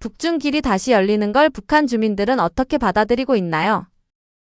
북중길이 다시 열리는 걸 북한 주민들은 어떻게 받아들이고 있나요?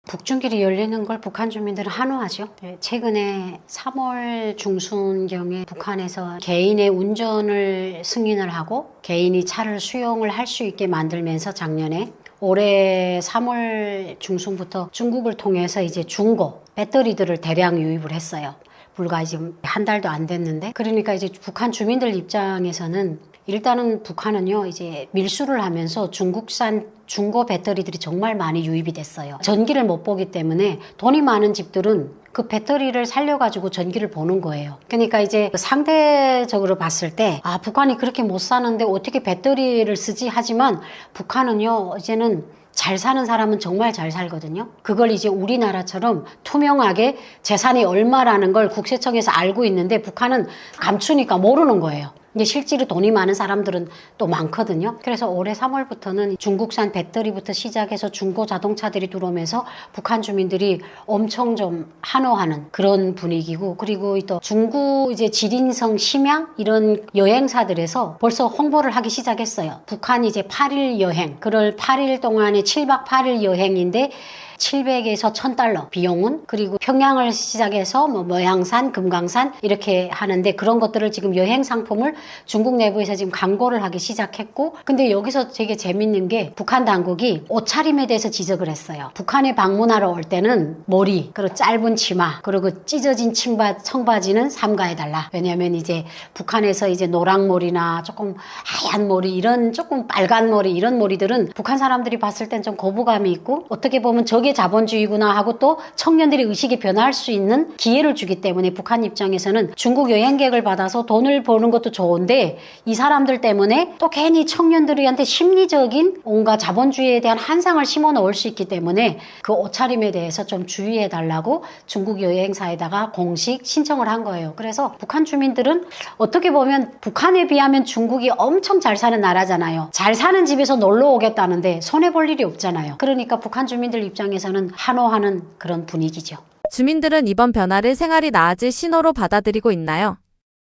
북중길이 열리는 걸 북한 주민들은 환호하죠. 최근에 3월 중순경에 북한에서 개인의 운전을 승인을 하고 개인이 차를 수용을 할 수 있게 만들면서 작년에 올해 3월 중순부터 중국을 통해서 이제 중고 배터리들을 대량 유입을 했어요. 불과 지금 한 달도 안 됐는데, 그러니까 이제 북한 주민들 입장에서는 일단은 북한은요, 이제 밀수를 하면서 중국산 중고 배터리들이 정말 많이 유입이 됐어요. 전기를 못 보기 때문에 돈이 많은 집들은 그 배터리를 살려가지고 전기를 보는 거예요. 그러니까 이제 상대적으로 봤을 때, 아, 북한이 그렇게 못 사는데 어떻게 배터리를 쓰지? 하지만 북한은요, 이제는 잘 사는 사람은 정말 잘 살거든요. 그걸 이제 우리나라처럼 투명하게 재산이 얼마라는 걸 국세청에서 알고 있는데 북한은 감추니까 모르는 거예요. 근데 실제로 돈이 많은 사람들은 또 많거든요. 그래서 올해 3월부터는 중국산 배터리부터 시작해서 중고 자동차들이 들어오면서 북한 주민들이 엄청 좀 환호하는 그런 분위기고, 그리고 또 중국 이제 지린성 심양 이런 여행사들에서 벌써 홍보를 하기 시작했어요. 북한 이제 8일 여행, 그걸 8일 동안에 7박 8일 여행인데 700에서 1000달러 비용은, 그리고 평양을 시작해서 뭐 모양산, 금강산 이렇게 하는데 그런 것들을 지금 여행 상품을 중국 내부에서 지금 광고를 하기 시작했고, 근데 여기서 되게 재밌는 게 북한 당국이 옷차림에 대해서 지적을 했어요. 북한에 방문하러 올 때는 머리, 그리고 짧은 치마, 그리고 찢어진 청바지는 삼가해달라. 왜냐면 이제 북한에서 이제 노랑머리나 조금 하얀 머리, 이런 조금 빨간 머리, 이런 머리들은 북한 사람들이 봤을 땐 좀 거부감이 있고, 어떻게 보면 저게 자본주의구나 하고 또 청년들의 의식이 변할 수 있는 기회를 주기 때문에 북한 입장에서는 중국 여행객을 받아서 돈을 버는 것도 좋은데 이 사람들 때문에 또 괜히 청년들한테 심리적인 온갖 자본주의에 대한 한상을 심어 놓을 수 있기 때문에 그 옷차림에 대해서 좀 주의해 달라고 중국 여행사에다가 공식 신청을 한 거예요. 그래서 북한 주민들은 어떻게 보면 북한에 비하면 중국이 엄청 잘 사는 나라잖아요. 잘 사는 집에서 놀러 오겠다는데 손해볼 일이 없잖아요. 그러니까 북한 주민들 입장에서는 환호하는 그런 분위기죠. 주민들은 이번 변화를 생활이 나아질 신호로 받아들이고 있나요?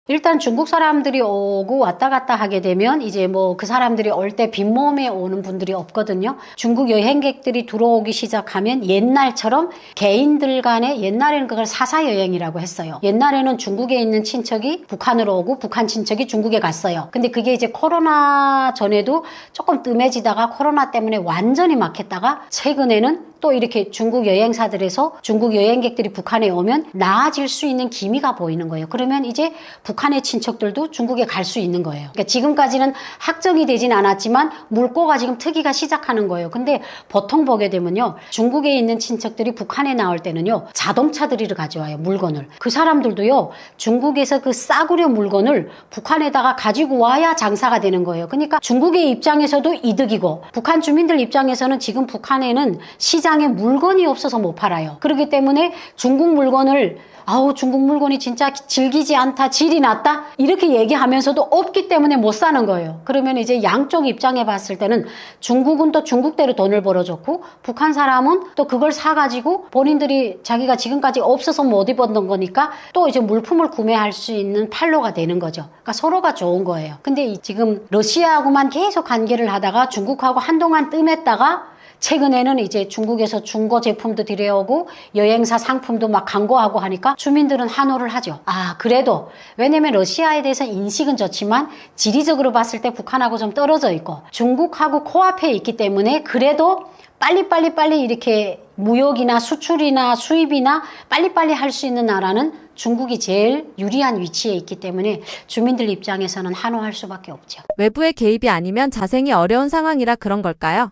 일단 중국 사람들이 오고 왔다 갔다 하게 되면 이제 뭐 그 사람들이 올 때 빈몸에 오는 분들이 없거든요. 중국 여행객들이 들어오기 시작하면 옛날처럼 개인들 간에, 옛날에는 그걸 사사여행이라고 했어요. 옛날에는 중국에 있는 친척이 북한으로 오고 북한 친척이 중국에 갔어요. 근데 그게 이제 코로나 전에도 조금 뜸해지다가 코로나 때문에 완전히 막혔다가 최근에는 또 이렇게 중국 여행사들에서 중국 여행객들이 북한에 오면 나아질 수 있는 기미가 보이는 거예요. 그러면 이제 북한의 친척들도 중국에 갈 수 있는 거예요. 그러니까 지금까지는 확정이 되진 않았지만 물꼬가 지금 트기가 시작하는 거예요. 근데 보통 보게 되면요, 중국에 있는 친척들이 북한에 나올 때는요, 자동차들을 가져와요, 물건을. 그 사람들도요, 중국에서 그 싸구려 물건을 북한에다가 가지고 와야 장사가 되는 거예요. 그러니까 중국의 입장에서도 이득이고 북한 주민들 입장에서는 지금 북한에는 시장에 물건이 없어서 못 팔아요. 그렇기 때문에 중국 물건을 중국 물건이 진짜 질기지 않다, 질이 낮다 이렇게 얘기하면서도 없기 때문에 못 사는 거예요. 그러면 이제 양쪽 입장에 봤을 때는 중국은 또 중국대로 돈을 벌어줬고 북한 사람은 또 그걸 사가지고 본인들이 자기가 지금까지 없어서 못 입었던 거니까 또 이제 물품을 구매할 수 있는 판로가 되는 거죠. 그러니까 서로가 좋은 거예요. 근데 지금 러시아하고만 계속 관계를 하다가 중국하고 한동안 뜸했다가 최근에는 이제 중국에서 중고 제품도 들여오고 여행사 상품도 막 광고하고 하니까 주민들은 환호를 하죠. 그래도 왜냐면 러시아에 대해서 인식은 좋지만 지리적으로 봤을 때 북한하고 좀 떨어져 있고 중국하고 코앞에 있기 때문에 그래도 빨리 이렇게 무역이나 수출이나 수입이나 빨리빨리 할 수 있는 나라는 중국이 제일 유리한 위치에 있기 때문에 주민들 입장에서는 환호할 수밖에 없죠. 외부의 개입이 아니면 자생이 어려운 상황이라 그런 걸까요?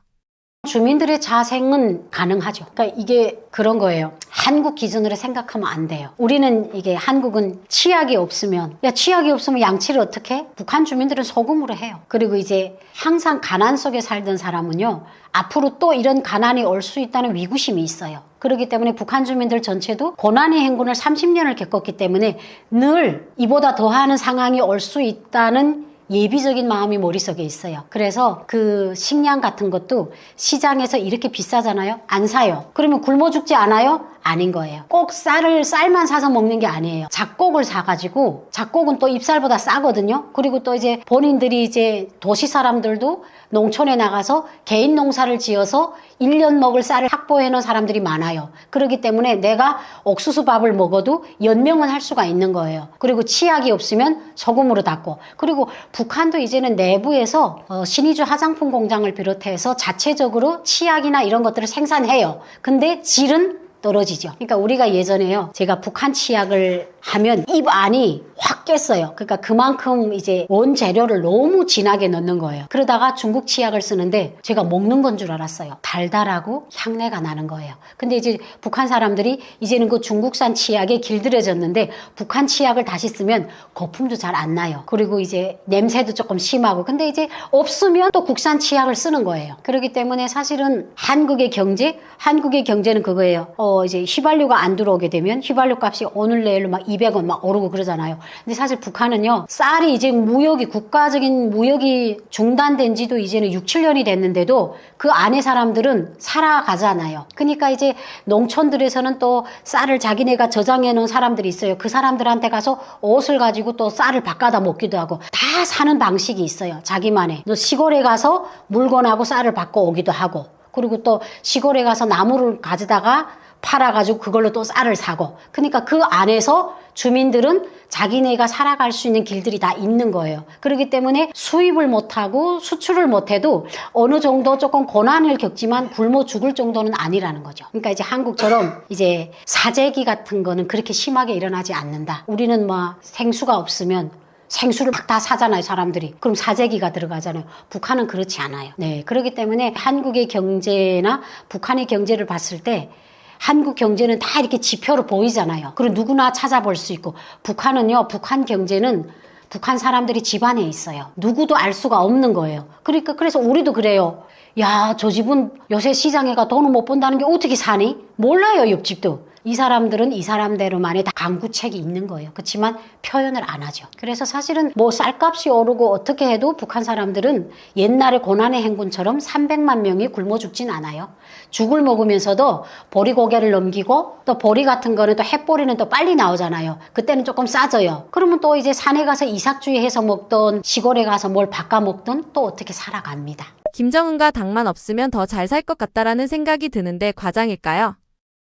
주민들의 자생은 가능하죠. 그러니까 이게 그런 거예요. 한국 기준으로 생각하면 안 돼요. 우리는 이게 한국은 치약이 없으면 양치를 어떻게 해? 북한 주민들은 소금으로 해요. 그리고 이제 항상 가난 속에 살던 사람은요, 앞으로 또 이런 가난이 올 수 있다는 위구심이 있어요. 그렇기 때문에 북한 주민들 전체도 고난의 행군을 30년을 겪었기 때문에 늘 이보다 더하는 상황이 올 수 있다는 예비적인 마음이 머릿속에 있어요. 그래서 그 식량 같은 것도 시장에서 이렇게 비싸잖아요. 안 사요. 그러면 굶어 죽지 않아요? 아닌 거예요. 꼭 쌀만 사서 먹는 게 아니에요. 잡곡을 사가지고, 잡곡은 또 잎쌀보다 싸거든요. 그리고 또 이제 본인들이 이제 도시 사람들도 농촌에 나가서 개인 농사를 지어서 1년 먹을 쌀을 확보해 놓은 사람들이 많아요. 그렇기 때문에 내가 옥수수 밥을 먹어도 연명은 할 수가 있는 거예요. 그리고 치약이 없으면 소금으로 닦고. 그리고 북한도 이제는 내부에서 신의주 화장품 공장을 비롯해서 자체적으로 치약이나 이런 것들을 생산해요. 근데 질은 떨어지죠. 그러니까 우리가 예전에요. 제가 북한 치약을 하면 입 안이 확 깼어요. 그러니까 그만큼 이제 원재료를 너무 진하게 넣는 거예요. 그러다가 중국 치약을 쓰는데 제가 먹는 건 줄 알았어요. 달달하고 향내가 나는 거예요. 근데 이제 북한 사람들이 이제는 그 중국산 치약에 길들여졌는데 북한 치약을 다시 쓰면 거품도 잘 안 나요. 그리고 이제 냄새도 조금 심하고. 근데 이제 없으면 또 국산 치약을 쓰는 거예요. 그렇기 때문에 사실은 한국의 경제는 그거예요. 이제 휘발유가 안 들어오게 되면 휘발유 값이 오늘 내일로 막 200원 막 오르고 그러잖아요. 근데 사실 북한은요, 쌀이 이제 국가적인 무역이 중단된 지도 이제는 6, 7년이 됐는데도 그 안에 사람들은 살아가잖아요. 그러니까 이제 농촌들에서는 또 쌀을 자기네가 저장해 놓은 사람들이 있어요. 그 사람들한테 가서 옷을 가지고 또 쌀을 바꿔다 먹기도 하고 다 사는 방식이 있어요. 자기만의. 또 시골에 가서 물건하고 쌀을 바꿔 오기도 하고, 그리고 또 시골에 가서 나무를 가져다가 팔아가지고 그걸로 또 쌀을 사고. 그러니까 그 안에서 주민들은 자기네가 살아갈 수 있는 길들이 다 있는 거예요. 그렇기 때문에 수입을 못하고 수출을 못해도 어느 정도 조금 고난을 겪지만 굶어 죽을 정도는 아니라는 거죠. 그러니까 이제 한국처럼 이제 사재기 같은 거는 그렇게 심하게 일어나지 않는다. 우리는 뭐 생수가 없으면 생수를 막 다 사잖아요, 사람들이. 그럼 사재기가 들어가잖아요. 북한은 그렇지 않아요. 네, 그렇기 때문에 한국의 경제나 북한의 경제를 봤을 때 한국 경제는 다 이렇게 지표로 보이잖아요. 그리고 누구나 찾아볼 수 있고, 북한은요, 북한 경제는 북한 사람들이 집안에 있어요. 누구도 알 수가 없는 거예요. 그래서 우리도 그래요. 야, 저 집은 요새 시장에 가 돈을 못 번다는 게 어떻게 사니? 몰라요, 옆집도. 이 사람들은 이 사람대로만의 다 강구책이 있는 거예요. 그렇지만 표현을 안 하죠. 그래서 사실은 뭐 쌀값이 오르고 어떻게 해도 북한 사람들은 옛날의 고난의 행군처럼 300만 명이 굶어 죽진 않아요. 죽을 먹으면서도 보리고개를 넘기고, 또 보리 같은 거는 또 햇보리는 또 빨리 나오잖아요. 그때는 조금 싸져요. 그러면 또 이제 산에 가서 이삭주의 해서 먹던, 시골에 가서 뭘 바꿔 먹던 또 어떻게 살아갑니다. 김정은과 당만 없으면 더 잘 살 것 같다라는 생각이 드는데 과장일까요?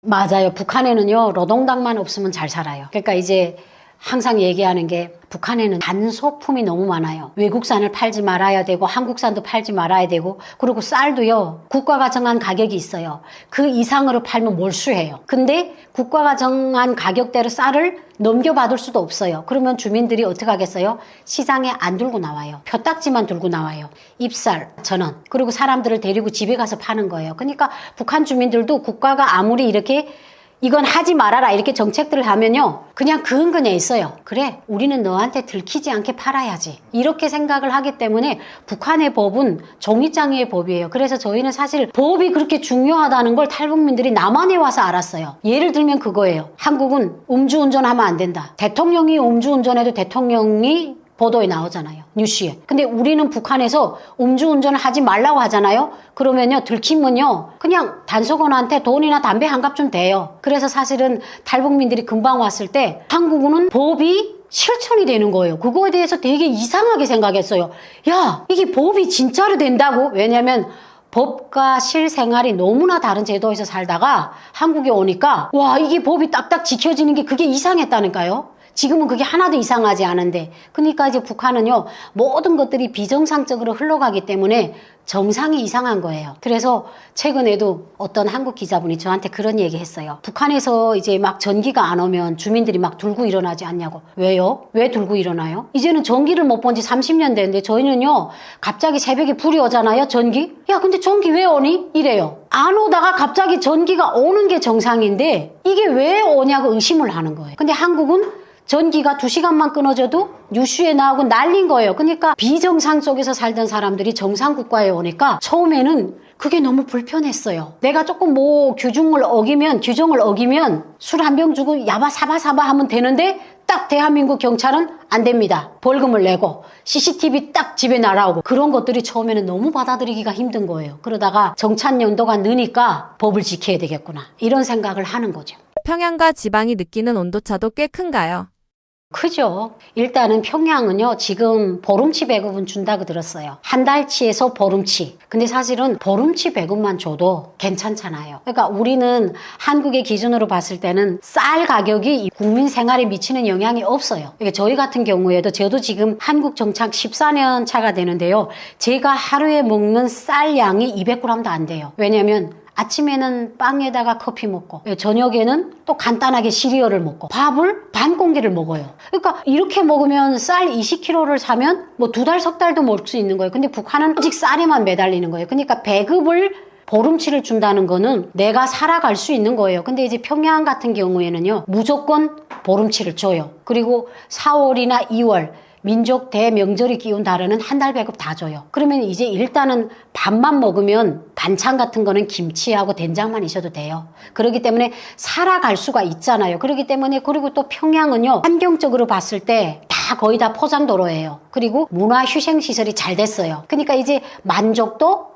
맞아요. 북한에는요, 노동당만 없으면 잘 살아요. 그러니까 이제 항상 얘기하는 게, 북한에는 단소품이 너무 많아요. 외국산을 팔지 말아야 되고 한국산도 팔지 말아야 되고, 그리고 쌀도요, 국가가 정한 가격이 있어요. 그 이상으로 팔면 몰수해요. 근데 국가가 정한 가격대로 쌀을 넘겨받을 수도 없어요. 그러면 주민들이 어떻게 하겠어요? 시장에 안 들고 나와요. 표딱지만 들고 나와요. 잎쌀, 전원. 그리고 사람들을 데리고 집에 가서 파는 거예요. 그러니까 북한 주민들도 국가가 아무리 이렇게 이건 하지 말아라 이렇게 정책들을 하면요, 그냥 그은근에 있어요. 그래, 우리는 너한테 들키지 않게 팔아야지, 이렇게 생각을 하기 때문에 북한의 법은 종이장의 법이에요. 그래서 저희는 사실 법이 그렇게 중요하다는 걸 탈북민들이 남한에 와서 알았어요. 예를 들면 그거예요. 한국은 음주운전하면 안 된다. 대통령이 음주운전해도 대통령이 보도에 나오잖아요. 뉴스에. 근데 우리는 북한에서 음주운전을 하지 말라고 하잖아요. 그러면요, 들키면요, 그냥 단속원한테 돈이나 담배 한 갑 좀 돼요. 그래서 사실은 탈북민들이 금방 왔을 때 한국은 법이 실천이 되는 거예요. 그거에 대해서 되게 이상하게 생각했어요. 야, 이게 법이 진짜로 된다고? 왜냐면 법과 실생활이 너무나 다른 제도에서 살다가 한국에 오니까, 와, 이게 법이 딱딱 지켜지는 게 그게 이상했다니까요. 지금은 그게 하나도 이상하지 않은데. 그러니까 이제 북한은요, 모든 것들이 비정상적으로 흘러가기 때문에 정상이 이상한 거예요. 그래서 최근에도 어떤 한국 기자분이 저한테 그런 얘기 했어요. 북한에서 이제 막 전기가 안 오면 주민들이 막 들고 일어나지 않냐고. 왜요? 왜 들고 일어나요? 이제는 전기를 못 본 지 30년 됐는데 저희는요, 갑자기 새벽에 불이 오잖아요, 전기? 야, 근데 전기 왜 오니? 이래요. 안 오다가 갑자기 전기가 오는 게 정상인데 이게 왜 오냐고 의심을 하는 거예요. 근데 한국은 전기가 2시간만 끊어져도 뉴스에 나오고 난린 거예요. 그러니까 비정상 쪽에서 살던 사람들이 정상 국가에 오니까 처음에는 그게 너무 불편했어요. 내가 조금 뭐 규정을 어기면 술 한 병 주고 야바 사바 하면 되는데 딱 대한민국 경찰은 안 됩니다. 벌금을 내고 CCTV 딱 집에 날아오고 그런 것들이 처음에는 너무 받아들이기가 힘든 거예요. 그러다가 정착 연도가 느니까 법을 지켜야 되겠구나 이런 생각을 하는 거죠. 평양과 지방이 느끼는 온도차도 꽤 큰가요? 크죠. 일단은 평양은요, 지금 보름치 배급은 준다고 들었어요. 한 달치에서 보름치. 근데 사실은 보름치 배급만 줘도 괜찮잖아요. 그러니까 우리는 한국의 기준으로 봤을 때는 쌀 가격이 국민 생활에 미치는 영향이 없어요. 그러니까 저희 같은 경우에도 저도 지금 한국 정착 14년 차가 되는데요. 제가 하루에 먹는 쌀 양이 200g도 안 돼요. 왜냐면 아침에는 빵에다가 커피 먹고 저녁에는 또 간단하게 시리얼을 먹고 밥을 반 공기를 먹어요. 그러니까 이렇게 먹으면 쌀 20kg를 사면 뭐 2달, 석 달도 먹을 수 있는 거예요. 근데 북한은 오직 쌀에만 매달리는 거예요. 그러니까 배급을 보름치를 준다는 거는 내가 살아갈 수 있는 거예요. 근데 이제 평양 같은 경우에는요, 무조건 보름치를 줘요. 그리고 4월이나 2월 민족 대명절이 끼운 달에는 한 달 배급 다 줘요. 그러면 이제 일단은 밥만 먹으면 반찬 같은 거는 김치하고 된장만 있어도 돼요. 그렇기 때문에 살아갈 수가 있잖아요. 그렇기 때문에 그리고 또 평양은요, 환경적으로 봤을 때 다 거의 다 포장도로예요. 그리고 문화휴생시설이 잘 됐어요. 그러니까 이제 만족도,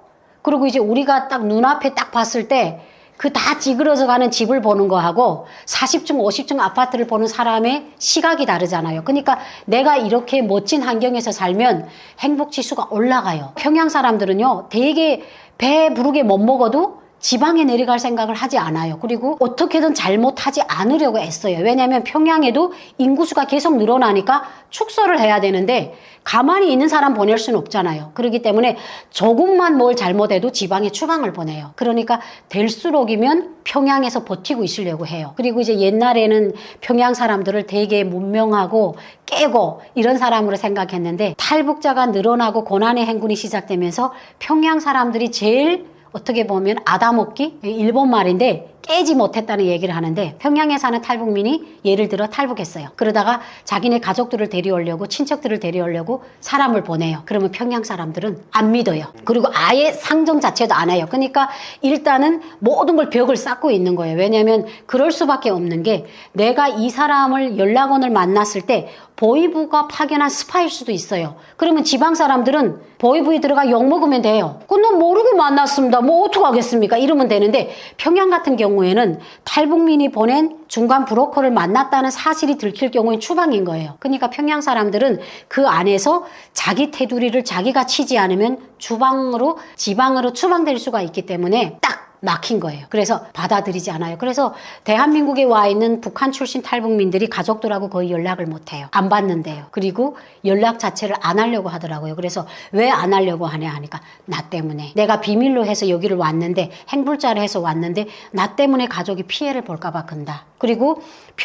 그리고 이제 우리가 딱 눈앞에 딱 봤을 때 그 다 찌그러져 가는 집을 보는 거하고 40층, 50층 아파트를 보는 사람의 시각이 다르잖아요. 그러니까 내가 이렇게 멋진 환경에서 살면 행복지수가 올라가요. 평양 사람들은요, 되게 배 부르게 못 먹어도 지방에 내려갈 생각을 하지 않아요. 그리고 어떻게든 잘못하지 않으려고 애써요. 왜냐하면 평양에도 인구수가 계속 늘어나니까 축소를 해야 되는데 가만히 있는 사람 보낼 수는 없잖아요. 그렇기 때문에 조금만 뭘 잘못해도 지방에 추방을 보내요. 그러니까 될수록이면 평양에서 버티고 있으려고 해요. 그리고 이제 옛날에는 평양 사람들을 되게 문명하고 깨고 이런 사람으로 생각했는데 탈북자가 늘어나고 고난의 행군이 시작되면서 평양 사람들이 제일 어떻게 보면 아다먹기? 일본 말인데 깨지 못했다는 얘기를 하는데, 평양에 사는 탈북민이 예를 들어 탈북했어요. 그러다가 자기네 가족들을 데려오려고, 친척들을 데려오려고 사람을 보내요. 그러면 평양 사람들은 안 믿어요. 그리고 아예 상정 자체도 안 해요. 그러니까 일단은 모든 걸 벽을 쌓고 있는 거예요. 왜냐하면 그럴 수밖에 없는 게, 내가 이 사람을 연락원을 만났을 때 보이부가 파견한 스파일 수도 있어요. 그러면 지방 사람들은 보이부에 들어가 욕먹으면 돼요. 그건 모르고 만났습니다. 뭐 어떡하겠습니까? 이러면 되는데, 평양 같은 경우에는 탈북민이 보낸 중간 브로커를 만났다는 사실이 들킬 경우엔 추방인 거예요. 그러니까 평양 사람들은 그 안에서 자기 테두리를 자기가 치지 않으면 지방으로 추방될 수가 있기 때문에 딱 막힌 거예요. 그래서 받아들이지 않아요. 그래서 대한민국에 와 있는 북한 출신 탈북민들이 가족들하고 거의 연락을 못 해요. 안 받는데요. 그리고 연락 자체를 안 하려고 하더라고요. 그래서 왜 안 하려고 하냐 하니까, 나 때문에. 내가 비밀로 해서 여기를 왔는데, 행불자를 해서 왔는데 나 때문에 가족이 피해를 볼까 봐 큰다. 그리고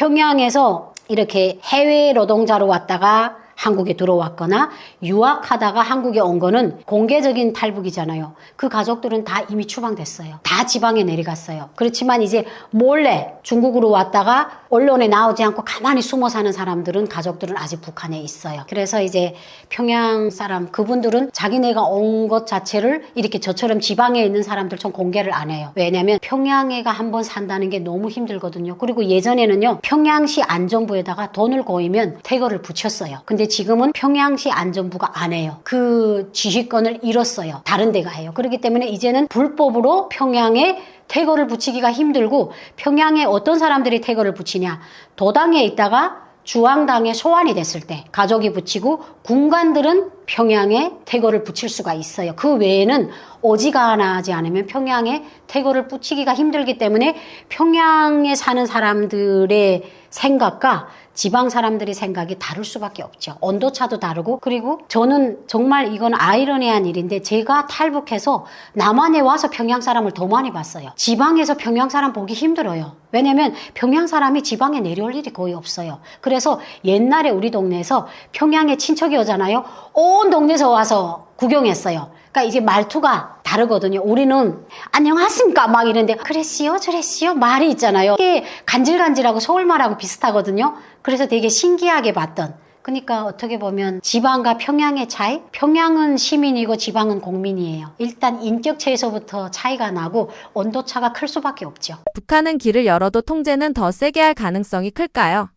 평양에서 이렇게 해외 노동자로 왔다가 한국에 들어왔거나 유학하다가 한국에 온 거는 공개적인 탈북이잖아요. 그 가족들은 다 이미 추방됐어요. 다 지방에 내려갔어요. 그렇지만 이제 몰래 중국으로 왔다가 언론에 나오지 않고 가만히 숨어 사는 사람들은, 가족들은 아직 북한에 있어요. 그래서 이제 평양 사람, 그분들은 자기네가 온 것 자체를 이렇게 저처럼 지방에 있는 사람들처럼 공개를 안 해요. 왜냐면 평양에가 한번 산다는 게 너무 힘들거든요. 그리고 예전에는요, 평양시 안전부에다가 돈을 고이면 태거를 붙였어요. 근데 지금은 평양시 안전부가 안 해요. 그 지휘권을 잃었어요. 다른 데가 해요. 그렇기 때문에 이제는 불법으로 평양에 태거를 붙이기가 힘들고, 평양에 어떤 사람들이 태거를 붙이냐, 도당에 있다가 주황당에 소환이 됐을 때 가족이 붙이고, 군관들은 평양에 태거를 붙일 수가 있어요. 그 외에는 어지간하지 않으면 평양에 태거를 붙이기가 힘들기 때문에 평양에 사는 사람들의 생각과 지방 사람들의 생각이 다를 수밖에 없죠. 온도차도 다르고. 그리고 저는 정말 이건 아이러니한 일인데, 제가 탈북해서 남한에 와서 평양 사람을 더 많이 봤어요. 지방에서 평양 사람 보기 힘들어요. 왜냐면 평양 사람이 지방에 내려올 일이 거의 없어요. 그래서 옛날에 우리 동네에서 평양에 친척이 오잖아요. 온 동네에서 와서 구경했어요. 그러니까 이제 말투가 다르거든요. 우리는 안녕하십니까 막 이러는데, 그랬시요 저랬시요 말이 있잖아요. 이게 간질간질하고 서울말하고 비슷하거든요. 그래서 되게 신기하게 봤던. 그러니까 어떻게 보면 지방과 평양의 차이? 평양은 시민이고 지방은 국민이에요. 일단 인격체에서부터 차이가 나고 온도차가 클 수밖에 없죠. 북한은 길을 열어도 통제는 더 세게 할 가능성이 클까요?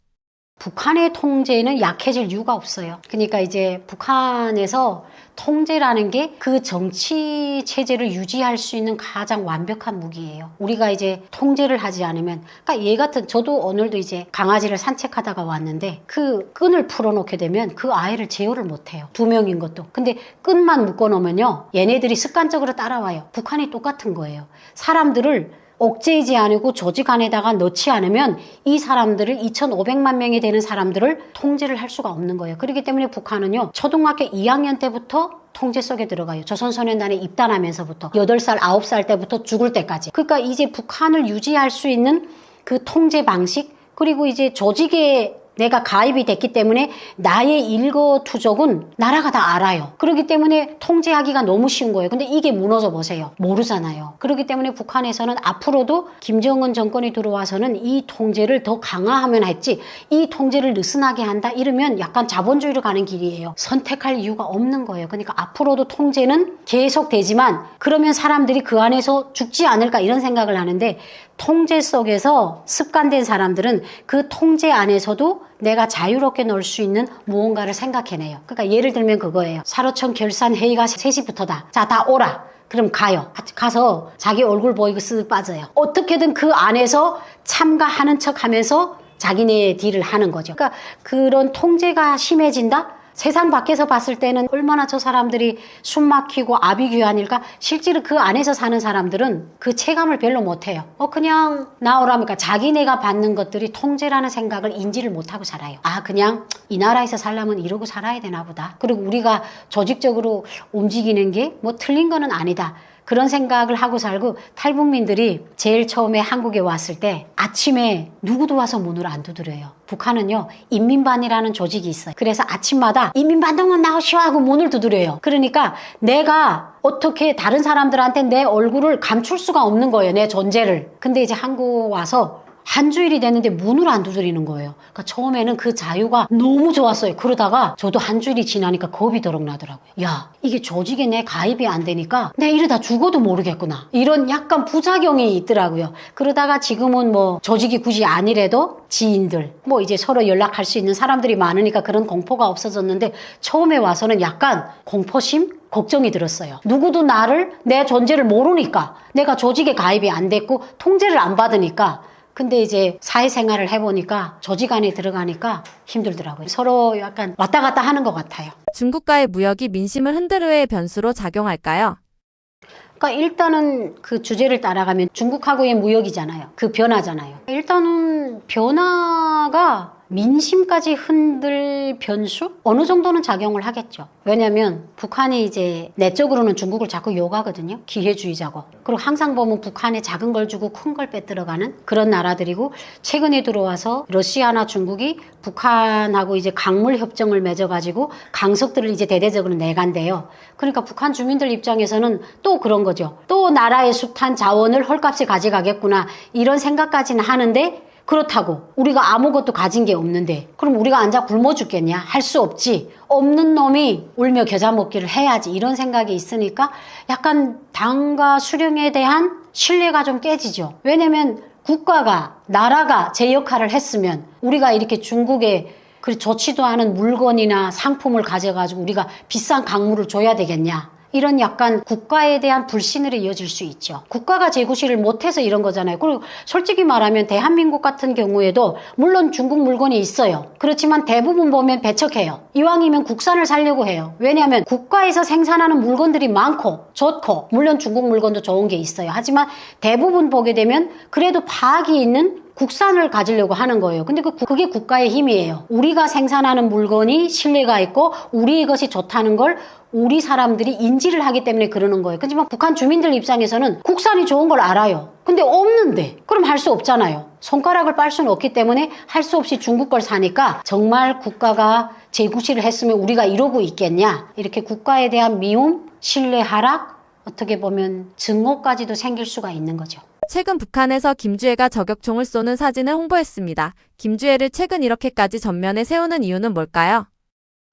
북한의 통제는 약해질 이유가 없어요. 그러니까 이제 북한에서 통제라는 게 그 정치 체제를 유지할 수 있는 가장 완벽한 무기예요. 우리가 이제 통제를 하지 않으면, 그러니까 얘 같은, 저도 오늘도 이제 강아지를 산책하다가 왔는데 그 끈을 풀어놓게 되면 그 아이를 제어를 못해요. 2명인 것도. 근데 끈만 묶어놓으면요, 얘네들이 습관적으로 따라와요. 북한이 똑같은 거예요. 사람들을 억제이지 않고 조직 안에다가 넣지 않으면 이 사람들을 2,500만 명이 되는 사람들을 통제를 할 수가 없는 거예요. 그렇기 때문에 북한은요, 초등학교 2학년 때부터 통제 속에 들어가요. 조선소년단에 입단하면서부터 8살, 9살 때부터 죽을 때까지. 그러니까 이제 북한을 유지할 수 있는 그 통제 방식, 그리고 이제 조직에 내가 가입이 됐기 때문에 나의 일거투족은 나라가 다 알아요. 그렇기 때문에 통제하기가 너무 쉬운 거예요. 근데 이게 무너져 보세요. 모르잖아요. 그렇기 때문에 북한에서는 앞으로도 김정은 정권이 들어와서는 이 통제를 더 강화하면 했지, 이 통제를 느슨하게 한다 이러면 약간 자본주의로 가는 길이에요. 선택할 이유가 없는 거예요. 그러니까 앞으로도 통제는 계속되지만 그러면 사람들이 그 안에서 죽지 않을까 이런 생각을 하는데, 통제 속에서 습관된 사람들은 그 통제 안에서도 내가 자유롭게 놀 수 있는 무언가를 생각해내요. 그러니까 예를 들면 그거예요. 사로청 결산 회의가 3시부터다. 자, 다 오라. 그럼 가요. 가서 자기 얼굴 보이고 쓱 빠져요. 어떻게든 그 안에서 참가하는 척 하면서 자기네 딜을 하는 거죠. 그러니까 그런 통제가 심해진다? 세상 밖에서 봤을 때는 얼마나 저 사람들이 숨 막히고 아비규환일까? 실제로 그 안에서 사는 사람들은 그 체감을 별로 못해요. 그냥 나오라니까 자기네가 받는 것들이 통제라는 생각을 인지를 못하고 살아요. 아, 그냥 이 나라에서 살려면 이러고 살아야 되나 보다. 그리고 우리가 조직적으로 움직이는 게 뭐 틀린 거는 아니다. 그런 생각을 하고 살고, 탈북민들이 제일 처음에 한국에 왔을 때 아침에 누구도 와서 문을 안 두드려요. 북한은요, 인민반이라는 조직이 있어요. 그래서 아침마다 인민반동원 나오시오 하고 문을 두드려요. 그러니까 내가 어떻게 다른 사람들한테 내 얼굴을 감출 수가 없는 거예요. 내 존재를. 근데 이제 한국 와서 한 주일이 됐는데 문을 안 두드리는 거예요. 그러니까 처음에는 그 자유가 너무 좋았어요. 그러다가 저도 한 주일이 지나니까 겁이 더럭 나더라고요. 야, 이게 조직에 내 가입이 안 되니까 내가 이러다 죽어도 모르겠구나. 이런 약간 부작용이 있더라고요. 그러다가 지금은 뭐 조직이 굳이 아니래도 지인들, 뭐 이제 서로 연락할 수 있는 사람들이 많으니까 그런 공포가 없어졌는데, 처음에 와서는 약간 공포심? 걱정이 들었어요. 누구도 나를, 내 존재를 모르니까, 내가 조직에 가입이 안 됐고 통제를 안 받으니까. 근데 이제 사회생활을 해보니까 조직 안에 들어가니까 힘들더라고요. 서로 약간 왔다 갔다 하는 것 같아요. 중국과의 무역이 민심을 흔들 의 변수로 작용할까요? 그러니까 일단은 그 주제를 따라가면 중국하고의 무역이잖아요. 그 변화잖아요. 일단은 변화가 민심까지 흔들 변수? 어느 정도는 작용을 하겠죠. 왜냐면 북한이 이제 내적으로는 중국을 자꾸 욕하거든요. 기회주의자고. 그리고 항상 보면 북한에 작은 걸 주고 큰 걸 빼들어가는 그런 나라들이고, 최근에 들어와서 러시아나 중국이 북한하고 이제 강물 협정을 맺어가지고 강석들을 이제 대대적으로 내간대요. 그러니까 북한 주민들 입장에서는 또 그런 거죠. 또 나라의 숱한 자원을 헐값에 가져가겠구나 이런 생각까지는 하는데, 그렇다고 우리가 아무것도 가진 게 없는데 그럼 우리가 앉아 굶어 죽겠냐? 할 수 없지. 없는 놈이 울며 겨자 먹기를 해야지, 이런 생각이 있으니까 약간 당과 수령에 대한 신뢰가 좀 깨지죠. 왜냐면 국가가, 나라가 제 역할을 했으면 우리가 이렇게 중국에 그 좋지도 않은 물건이나 상품을 가져가지고 우리가 비싼 강물을 줘야 되겠냐? 이런 약간 국가에 대한 불신으로 이어질 수 있죠. 국가가 재구시를 못해서 이런 거잖아요. 그리고 솔직히 말하면 대한민국 같은 경우에도 물론 중국 물건이 있어요. 그렇지만 대부분 보면 배척해요. 이왕이면 국산을 사려고 해요. 왜냐하면 국가에서 생산하는 물건들이 많고 좋고, 물론 중국 물건도 좋은 게 있어요. 하지만 대부분 보게 되면 그래도 파악이 있는 국산을 가지려고 하는 거예요. 근데 그게 국가의 힘이에요. 우리가 생산하는 물건이 신뢰가 있고 우리 것이 좋다는 걸 우리 사람들이 인지를 하기 때문에 그러는 거예요. 그렇지만 북한 주민들 입장에서는 국산이 좋은 걸 알아요. 근데 없는데 그럼 할 수 없잖아요. 손가락을 빨 수는 없기 때문에 할 수 없이 중국 걸 사니까, 정말 국가가 재구시를 했으면 우리가 이러고 있겠냐, 이렇게 국가에 대한 미움, 신뢰 하락, 어떻게 보면 증오까지도 생길 수가 있는 거죠. 최근 북한에서 김주애가 저격총을 쏘는 사진을 홍보했습니다. 김주애를 최근 이렇게까지 전면에 세우는 이유는 뭘까요?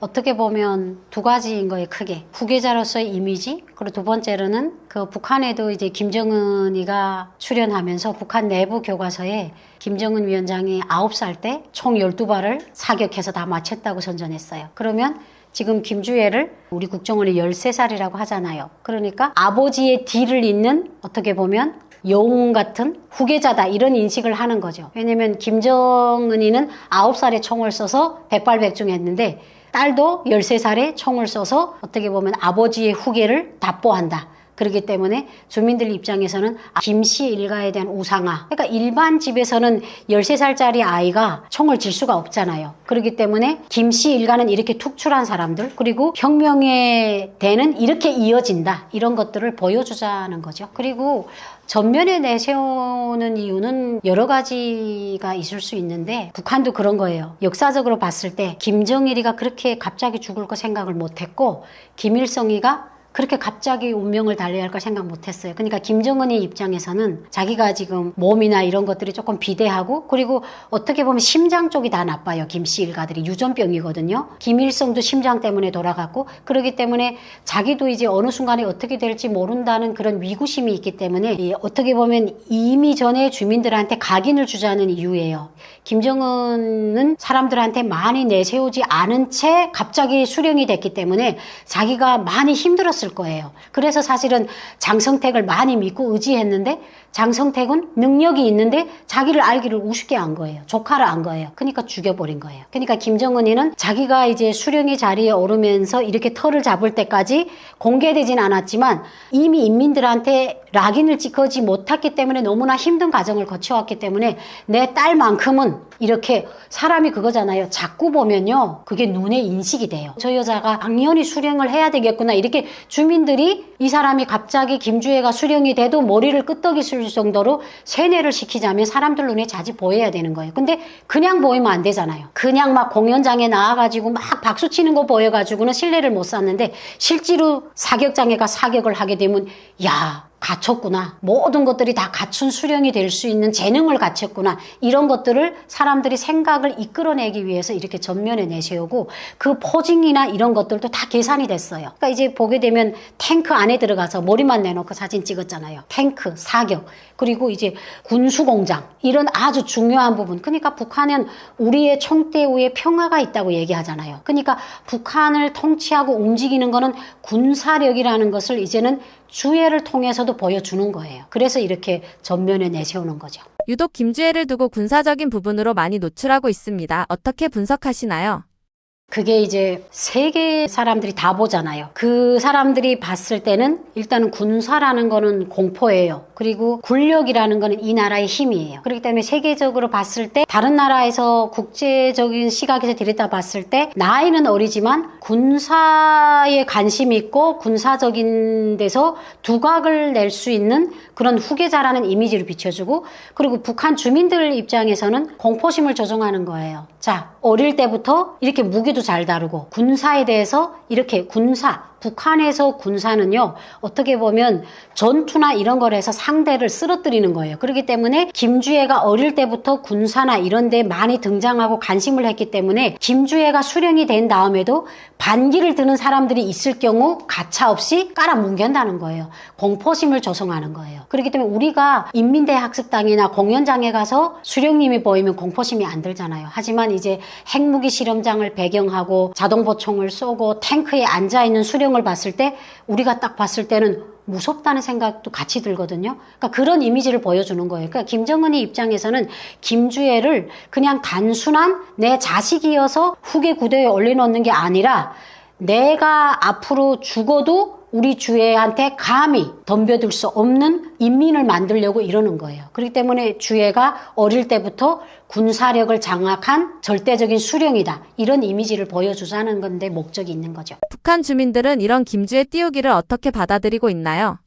어떻게 보면 두 가지인 거예요, 크게. 후계자로서의 이미지, 그리고 두 번째로는 그 북한에도 이제 김정은이가 출연하면서 북한 내부 교과서에 김정은 위원장이 9살 때 총 12발을 사격해서 다 마쳤다고 선전했어요. 그러면 지금 김주애를 우리 국정원이 13살이라고 하잖아요. 그러니까 아버지의 뒤를 잇는 어떻게 보면 영웅 같은 후계자다 이런 인식을 하는 거죠. 왜냐면 김정은이는 9살에 총을 써서 백발백중했는데 딸도 13살에 총을 써서 어떻게 보면 아버지의 후계를 답보한다. 그렇기 때문에 주민들 입장에서는 김씨 일가에 대한 우상화. 그러니까 일반 집에서는 13살짜리 아이가 총을 질 수가 없잖아요. 그렇기 때문에 김씨 일가는 이렇게 툭출한 사람들, 그리고 혁명의 대는 이렇게 이어진다. 이런 것들을 보여주자는 거죠. 그리고 전면에 내세우는 이유는 여러 가지가 있을 수 있는데 북한도 그런 거예요. 역사적으로 봤을 때 김정일이가 그렇게 갑자기 죽을 거 생각을 못했고 김일성이가 그렇게 갑자기 운명을 달리해야 할 걸 생각 못했어요. 그러니까 김정은이 입장에서는 자기가 지금 몸이나 이런 것들이 조금 비대하고, 그리고 어떻게 보면 심장 쪽이 다 나빠요. 김씨 일가들이 유전병이거든요. 김일성도 심장 때문에 돌아갔고, 그렇기 때문에 자기도 이제 어느 순간에 어떻게 될지 모른다는 그런 위구심이 있기 때문에 어떻게 보면 이미 전에 주민들한테 각인을 주자는 이유예요. 김정은은 사람들한테 많이 내세우지 않은 채 갑자기 수령이 됐기 때문에 자기가 많이 힘들었을 거예요. 그래서 사실은 장성택을 많이 믿고 의지했는데 장성택은 능력이 있는데 자기를 알기를 우습게 한 거예요. 조카를 안 거예요. 그러니까 죽여버린 거예요. 그러니까 김정은이는 자기가 이제 수령의 자리에 오르면서 이렇게 털을 잡을 때까지 공개되진 않았지만 이미 인민들한테 락인을 찍지 못했기 때문에 너무나 힘든 과정을 거쳐왔기 때문에 내 딸만큼은 이렇게 사람이 그거잖아요. 자꾸 보면요. 그게 눈에 인식이 돼요. 저 여자가 당연히 수령을 해야 되겠구나. 이렇게 주민들이 이 사람이 갑자기 김주애가 수령이 돼도 머리를 끄떡이실 정도로 세뇌를 시키자면 사람들 눈에 자주 보여야 되는 거예요. 근데 그냥 보이면 안 되잖아요. 그냥 막 공연장에 나와가지고 막 박수 치는 거 보여가지고는 신뢰를 못 쌓는데 실제로 사격장에가 사격을 하게 되면 야, 갖췄구나. 모든 것들이 다 갖춘 수령이 될 수 있는 재능을 갖췄구나. 이런 것들을 사람들이 생각을 이끌어내기 위해서 이렇게 전면에 내세우고 그 포징이나 이런 것들도 다 계산이 됐어요. 그러니까 이제 보게 되면 탱크 안에 들어가서 머리만 내놓고 사진 찍었잖아요. 탱크, 사격, 그리고 이제 군수공장 이런 아주 중요한 부분. 그러니까 북한은 우리의 총대 위에 평화가 있다고 얘기하잖아요. 그러니까 북한을 통치하고 움직이는 거는 군사력이라는 것을 이제는 주애를 통해서도 보여주는 거예요. 그래서 이렇게 전면에 내세우는 거죠. 유독 김주애를 두고 군사적인 부분으로 많이 노출하고 있습니다. 어떻게 분석하시나요? 그게 이제 세계 사람들이 다 보잖아요. 그 사람들이 봤을 때는 일단은 군사라는 거는 공포예요. 그리고 군력이라는 거는 이 나라의 힘이에요. 그렇기 때문에 세계적으로 봤을 때 다른 나라에서 국제적인 시각에서 들여다봤을 때 나이는 어리지만 군사에 관심이 있고 군사적인 데서 두각을 낼 수 있는 그런 후계자라는 이미지를 비춰주고, 그리고 북한 주민들 입장에서는 공포심을 조성하는 거예요. 자, 어릴 때부터 이렇게 무기도 잘 다루고 군사에 대해서 이렇게 북한에서 군사는요, 어떻게 보면 전투나 이런 걸 해서 상대를 쓰러뜨리는 거예요. 그렇기 때문에 김주애가 어릴 때부터 군사나 이런 데 많이 등장하고 관심을 했기 때문에 김주애가 수령이 된 다음에도 반기를 드는 사람들이 있을 경우 가차없이 깔아뭉갠다는 거예요. 공포심을 조성하는 거예요. 그렇기 때문에 우리가 인민대학습당이나 공연장에 가서 수령님이 보이면 공포심이 안 들잖아요. 하지만 이제 핵무기 실험장을 배경하고 자동보총을 쏘고 탱크에 앉아있는 수령을 봤을 때 우리가 딱 봤을 때는 무섭다는 생각도 같이 들거든요. 그러니까 그런 이미지를 보여주는 거예요. 그러니까 김정은이 입장에서는 김주애를 그냥 단순한 내 자식이어서 후계 구대에 올려놓는 게 아니라 내가 앞으로 죽어도 우리 주애한테 감히 덤벼들 수 없는 인민을 만들려고 이러는 거예요. 그렇기 때문에 주애가 어릴 때부터 군사력을 장악한 절대적인 수령이다. 이런 이미지를 보여주자는 건데 목적이 있는 거죠. 북한 주민들은 이런 김주애 띄우기를 어떻게 받아들이고 있나요?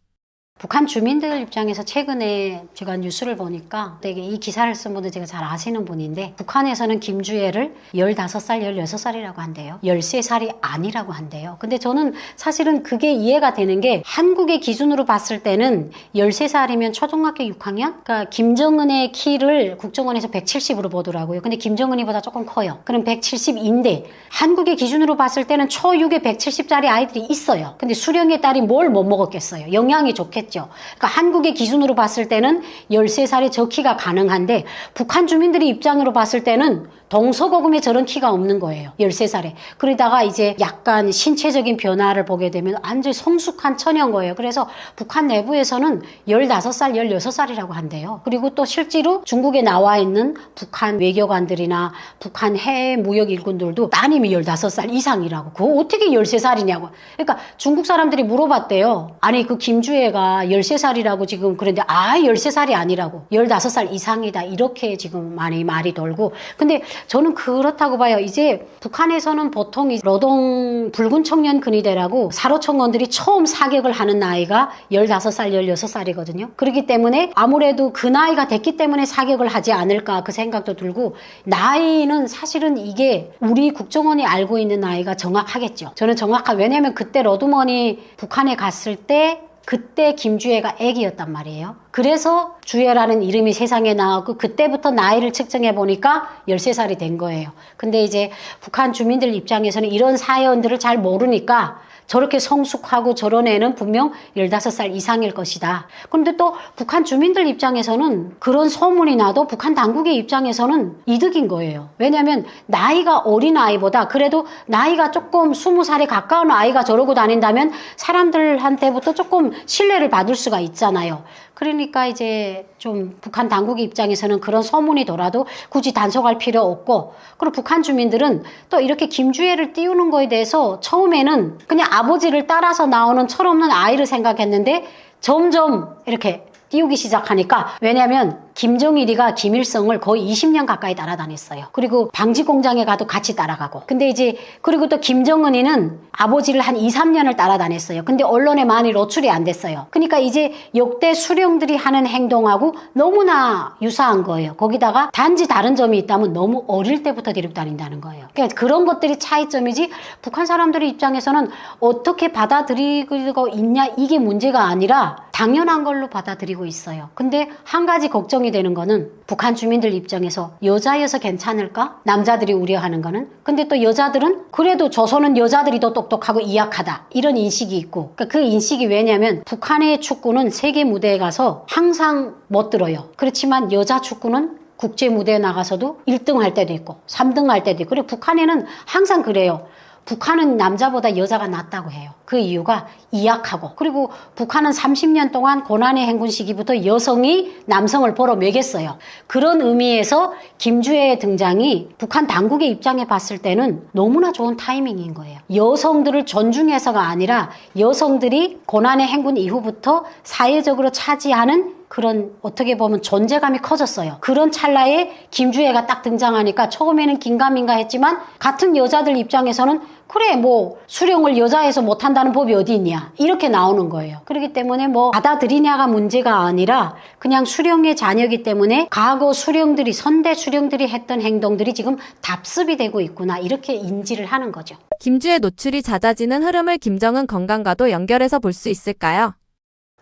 북한 주민들 입장에서 최근에 제가 뉴스를 보니까 되게 이 기사를 쓴 분도 제가 잘 아시는 분인데 북한에서는 김주애를 15살, 16살이라고 한대요. 13살이 아니라고 한대요. 근데 저는 사실은 그게 이해가 되는 게 한국의 기준으로 봤을 때는 13살이면 초등학교 6학년? 그러니까 김정은의 키를 국정원에서 170으로 보더라고요. 근데 김정은이보다 조금 커요. 그럼 170인데 한국의 기준으로 봤을 때는 초6에 170짜리 아이들이 있어요. 근데 수령에 따리 뭘 못 먹었겠어요. 영양이 좋겠죠. 그러니까 한국의 기준으로 봤을 때는 13살에 저 키가 가능한데 북한 주민들의 입장으로 봤을 때는 동서고금에 저런 키가 없는 거예요. 13살에. 그러다가 이제 약간 신체적인 변화를 보게 되면 완전히 성숙한 처녀인 거예요. 그래서 북한 내부에서는 15살, 16살이라고 한대요. 그리고 또 실제로 중국에 나와 있는 북한 외교관들이나 북한 해외 무역 일꾼들도 따님이 15살 이상이라고. 그거 어떻게 13살이냐고. 그러니까 중국 사람들이 물어봤대요. 아니 그 김주애가 13살이라고 지금 그런데 13살이 아니라고. 15살 이상이다. 이렇게 지금 많이 말이 돌고. 근데 저는 그렇다고 봐요. 이제 북한에서는 보통 노동 붉은 청년 근위대라고 사로청원들이 처음 사격을 하는 나이가 15살, 16살이거든요. 그렇기 때문에 아무래도 그 나이가 됐기 때문에 사격을 하지 않을까 그 생각도 들고 나이는 사실은 이게 우리 국정원이 알고 있는 나이가 정확하겠죠. 저는 왜냐면 그때 러드먼이 북한에 갔을 때 그때 김주애가 애기였단 말이에요. 그래서 주애라는 이름이 세상에 나왔고 그때부터 나이를 측정해 보니까 13살이 된 거예요. 근데 이제 북한 주민들 입장에서는 이런 사연들을 잘 모르니까 저렇게 성숙하고 저런 애는 분명 15살 이상일 것이다. 그런데 또 북한 주민들 입장에서는 그런 소문이 나도 북한 당국의 입장에서는 이득인 거예요. 왜냐하면 나이가 어린 아이보다 그래도 나이가 조금 20살에 가까운 아이가 저러고 다닌다면 사람들한테부터 조금 신뢰를 받을 수가 있잖아요. 그러니까 이제 좀 북한 당국의 입장에서는 그런 소문이 돌아도 굳이 단속할 필요 없고, 그리고 북한 주민들은 또 이렇게 김주애를 띄우는 거에 대해서 처음에는 그냥 아버지를 따라서 나오는 철없는 아이를 생각했는데 점점 이렇게 띄우기 시작하니까, 왜냐하면 김정일이가 김일성을 거의 20년 가까이 따라다녔어요. 그리고 방지 공장에 가도 같이 따라가고. 근데 이제 그리고 또 김정은이는 아버지를 한 2, 3년을 따라다녔어요. 근데 언론에 많이 노출이 안 됐어요. 그러니까 이제 역대 수령들이 하는 행동하고 너무나 유사한 거예요. 거기다가 단지 다른 점이 있다면 너무 어릴 때부터 데리고 다닌다는 거예요. 그러니까 그런 것들이 차이점이지 북한 사람들의 입장에서는 어떻게 받아들이고 있냐 이게 문제가 아니라 당연한 걸로 받아들이고 있어요. 근데 한 가지 걱정이 되는 거는 북한 주민들 입장에서 여자여서 괜찮을까? 남자들이 우려하는 거는. 근데 또 여자들은 그래도 조선은 여자들이 더 똑똑하고 이약하다. 이런 인식이 있고. 그러니까 그 인식이 왜냐면 북한의 축구는 세계 무대에 가서 항상 못 들어요. 그렇지만 여자 축구는 국제 무대에 나가서도 1등 할 때도 있고 3등 할 때도 있고. 그리고 북한에는 항상 그래요. 북한은 남자보다 여자가 낫다고 해요. 그 이유가 이약하고, 그리고 북한은 30년 동안 고난의 행군 시기부터 여성이 남성을 벌어 매겼어요. 그런 의미에서 김주애의 등장이 북한 당국의 입장에 봤을 때는 너무나 좋은 타이밍인 거예요. 여성들을 존중해서가 아니라 여성들이 고난의 행군 이후부터 사회적으로 차지하는 그런 어떻게 보면 존재감이 커졌어요. 그런 찰나에 김주애가 딱 등장하니까 처음에는 긴가민가 했지만 같은 여자들 입장에서는 그래 뭐 수령을 여자에서 못한다는 법이 어디 있냐 이렇게 나오는 거예요. 그렇기 때문에 뭐 받아들이냐가 문제가 아니라 그냥 수령의 자녀이기 때문에 과거 수령들이 선대 수령들이 했던 행동들이 지금 답습이 되고 있구나 이렇게 인지를 하는 거죠. 김주애 노출이 잦아지는 흐름을 김정은 건강과도 연결해서 볼 수 있을까요?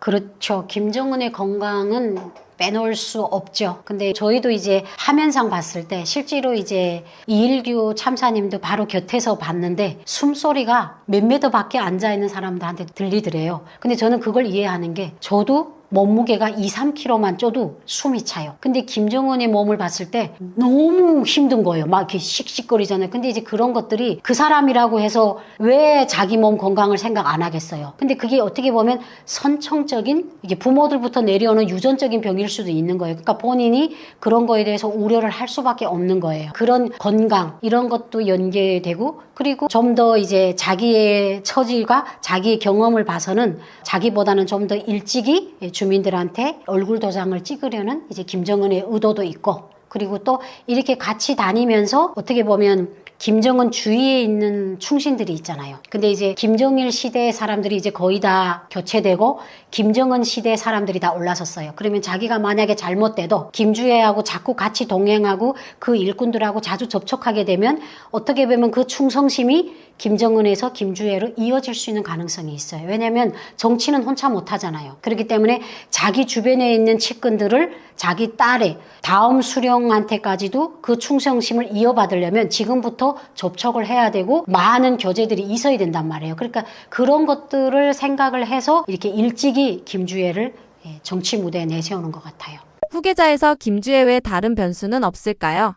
그렇죠. 김정은의 건강은 빼놓을 수 없죠. 근데 저희도 이제 화면상 봤을 때 실제로 이제 219 참사님도 바로 곁에서 봤는데 숨소리가 몇 미터 밖에 앉아있는 사람들한테 들리더래요. 근데 저는 그걸 이해하는 게 저도 몸무게가 2, 3kg만 쪄도 숨이 차요. 근데 김정은의 몸을 봤을 때 너무 힘든 거예요. 막 이렇게 씩씩거리잖아요. 근데 이제 그런 것들이 그 사람이라고 해서 왜 자기 몸 건강을 생각 안 하겠어요. 근데 그게 어떻게 보면 선천적인 이게 부모들부터 내려오는 유전적인 병일 수도 있는 거예요. 그러니까 본인이 그런 거에 대해서 우려를 할 수밖에 없는 거예요. 그런 건강 이런 것도 연계되고, 그리고 좀 더 이제 자기의 처지가 자기의 경험을 봐서는 자기보다는 좀 더 일찍이 주민들한테 얼굴 도장을 찍으려는 이제 김정은의 의도도 있고, 그리고 또 이렇게 같이 다니면서 어떻게 보면 김정은 주위에 있는 충신들이 있잖아요. 근데 이제 김정일 시대의 사람들이 이제 거의 다 교체되고 김정은 시대의 사람들이 다 올라섰어요. 그러면 자기가 만약에 잘못돼도 김주애하고 자꾸 같이 동행하고 그 일꾼들하고 자주 접촉하게 되면 어떻게 보면 그 충성심이 김정은에서 김주애로 이어질 수 있는 가능성이 있어요. 왜냐하면 정치는 혼자 못하잖아요. 그렇기 때문에 자기 주변에 있는 측근들을 자기 딸의 다음 수령한테까지도 그 충성심을 이어받으려면 지금부터 접촉을 해야 되고 많은 교제들이 있어야 된단 말이에요. 그러니까 그런 것들을 생각을 해서 이렇게 일찍이 김주애를 정치 무대에 내세우는 것 같아요. 후계자에서 김주애 외에 다른 변수는 없을까요?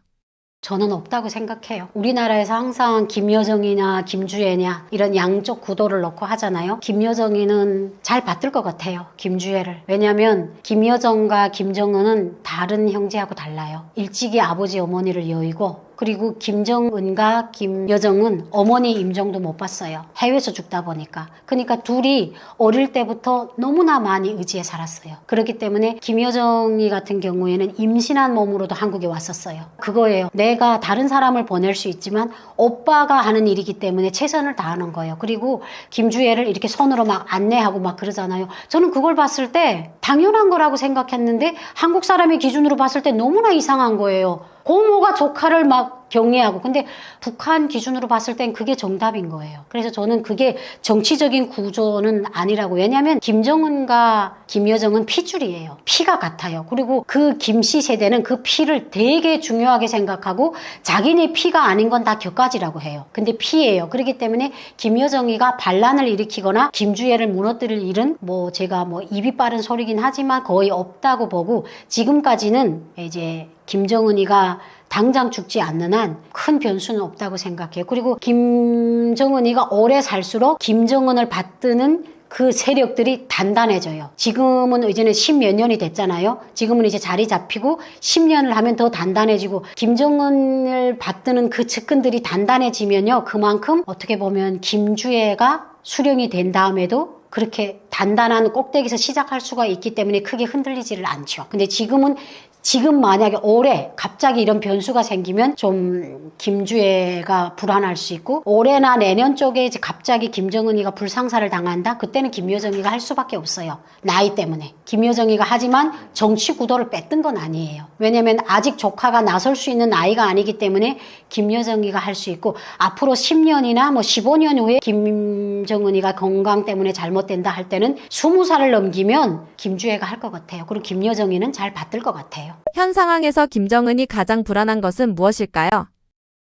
저는 없다고 생각해요. 우리나라에서 항상 김여정이나 김주애냐 이런 양쪽 구도를 놓고 하잖아요. 김여정이는 잘 받들 것 같아요. 김주애를. 왜냐하면 김여정과 김정은은 다른 형제하고 달라요. 일찍이 아버지 어머니를 여의고 그리고 김정은과 김여정은 어머니 임종도 못 봤어요. 해외에서 죽다 보니까. 그러니까 둘이 어릴 때부터 너무나 많이 의지해 살았어요. 그렇기 때문에 김여정이 같은 경우에는 임신한 몸으로도 한국에 왔었어요. 그거예요. 내가 다른 사람을 보낼 수 있지만 오빠가 하는 일이기 때문에 최선을 다하는 거예요. 그리고 김주애를 이렇게 손으로 막 안내하고 막 그러잖아요. 저는 그걸 봤을 때 당연한 거라고 생각했는데 한국 사람의 기준으로 봤을 때 너무나 이상한 거예요. 고모가 조카를 막 경애하고 근데 북한 기준으로 봤을 땐 그게 정답인 거예요. 그래서 저는 그게 정치적인 구조는 아니라고. 왜냐하면 김정은과 김여정은 피줄이에요. 피가 같아요. 그리고 그 김씨 세대는 그 피를 되게 중요하게 생각하고 자기네 피가 아닌 건 다 격가지라고 해요. 근데 피예요. 그렇기 때문에 김여정이가 반란을 일으키거나 김주애를 무너뜨릴 일은 뭐 제가 뭐 입이 빠른 소리긴 하지만 거의 없다고 보고 지금까지는 이제 김정은이가 당장 죽지 않는 한 큰 변수는 없다고 생각해요. 그리고 김정은이가 오래 살수록 김정은을 받드는 그 세력들이 단단해져요. 지금은 이제는 10몇 년이 됐잖아요. 지금은 이제 자리 잡히고 10년을 하면 더 단단해지고 김정은을 받드는 그 측근들이 단단해지면요. 그만큼 어떻게 보면 김주애가 수령이 된 다음에도 그렇게 단단한 꼭대기에서 시작할 수가 있기 때문에 크게 흔들리지를 않죠. 근데 지금 만약에 올해 갑자기 이런 변수가 생기면 좀 김주애가 불안할 수 있고 올해나 내년 쪽에 이제 갑자기 김정은이가 불상사를 당한다? 그때는 김여정이가 할 수밖에 없어요. 나이 때문에. 김여정이가 하지만 정치 구도를 뺐던 건 아니에요. 왜냐면 아직 조카가 나설 수 있는 나이가 아니기 때문에 김여정이가 할 수 있고 앞으로 10년이나 뭐 15년 후에 김정은이가 건강 때문에 잘못된다 할 때는 20살을 넘기면 김주애가 할 것 같아요. 그리고 김여정이는 잘 받들 것 같아요. 현 상황에서 김정은이 가장 불안한 것은 무엇일까요?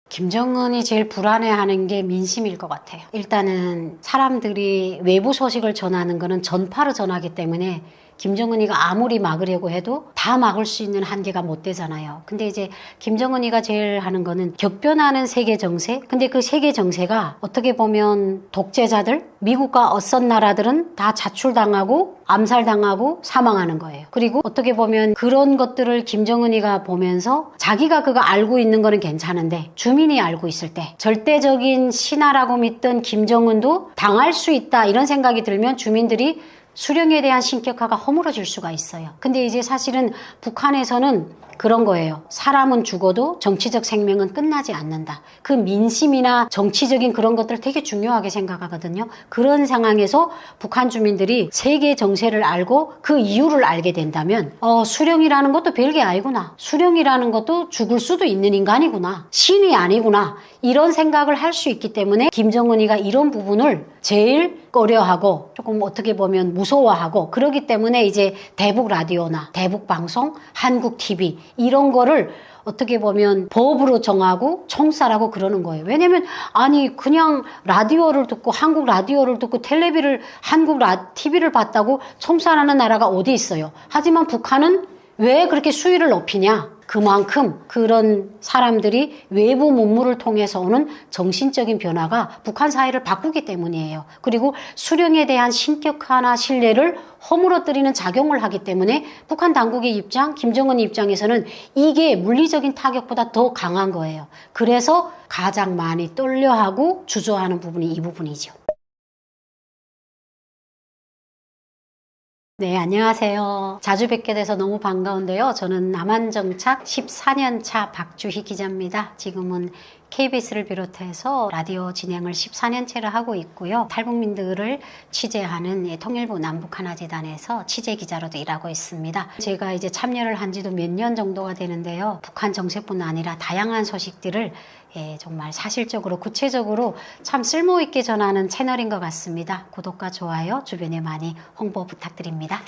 김정은이 제일 불안해하는 게 민심일 것 같아요. 일단은 사람들이 외부 소식을 전하는 거는 전파로 전하기 때문에 김정은이가 아무리 막으려고 해도 다 막을 수 있는 한계가 못 되잖아요. 근데 이제 김정은이가 제일 하는 거는 격변하는 세계 정세. 근데 그 세계 정세가 어떻게 보면 독재자들, 미국과 어떤 나라들은 다 자출당하고 암살당하고 사망하는 거예요. 그리고 어떻게 보면 그런 것들을 김정은이가 보면서 자기가 그거 알고 있는 거는 괜찮은데 주민이 알고 있을 때 절대적인 신하라고 믿던 김정은도 당할 수 있다 이런 생각이 들면 주민들이 수령에 대한 신격화가 허물어질 수가 있어요. 근데 이제 사실은 북한에서는 그런 거예요. 사람은 죽어도 정치적 생명은 끝나지 않는다. 그 민심이나 정치적인 그런 것들을 되게 중요하게 생각하거든요. 그런 상황에서 북한 주민들이 세계 정세를 알고 그 이유를 알게 된다면 수령이라는 것도 별게 아니구나. 수령이라는 것도 죽을 수도 있는 인간이구나. 신이 아니구나. 이런 생각을 할 수 있기 때문에 김정은이가 이런 부분을 제일 꺼려하고 조금 어떻게 보면 무서워하고 그러기 때문에 이제 대북 라디오나 대북 방송, 한국 TV 이런 거를 어떻게 보면 법으로 정하고 총살하고 그러는 거예요. 왜냐면 아니 그냥 라디오를 듣고 한국 라디오를 듣고 텔레비를 한국 TV를 봤다고 총살하는 나라가 어디 있어요. 하지만 북한은 왜 그렇게 수위를 높이냐? 그만큼 그런 사람들이 외부 문물을 통해서 오는 정신적인 변화가 북한 사회를 바꾸기 때문이에요. 그리고 수령에 대한 신격화나 신뢰를 허물어뜨리는 작용을 하기 때문에 북한 당국의 입장, 김정은 입장에서는 이게 물리적인 타격보다 더 강한 거예요. 그래서 가장 많이 떨려하고 주저하는 부분이 이 부분이죠. 네, 안녕하세요. 자주 뵙게 돼서 너무 반가운데요. 저는 남한정착 14년 차 박주희 기자입니다. 지금은 KBS를 비롯해서 라디오 진행을 14년째를 하고 있고요. 탈북민들을 취재하는 통일부 남북하나재단에서 취재기자로도 일하고 있습니다. 제가 이제 참여를 한 지도 몇 년 정도가 되는데요. 북한 정세뿐 아니라 다양한 소식들을 정말 사실적으로 구체적으로 참 쓸모있게 전하는 채널인 것 같습니다. 구독과 좋아요 주변에 많이 홍보 부탁드립니다.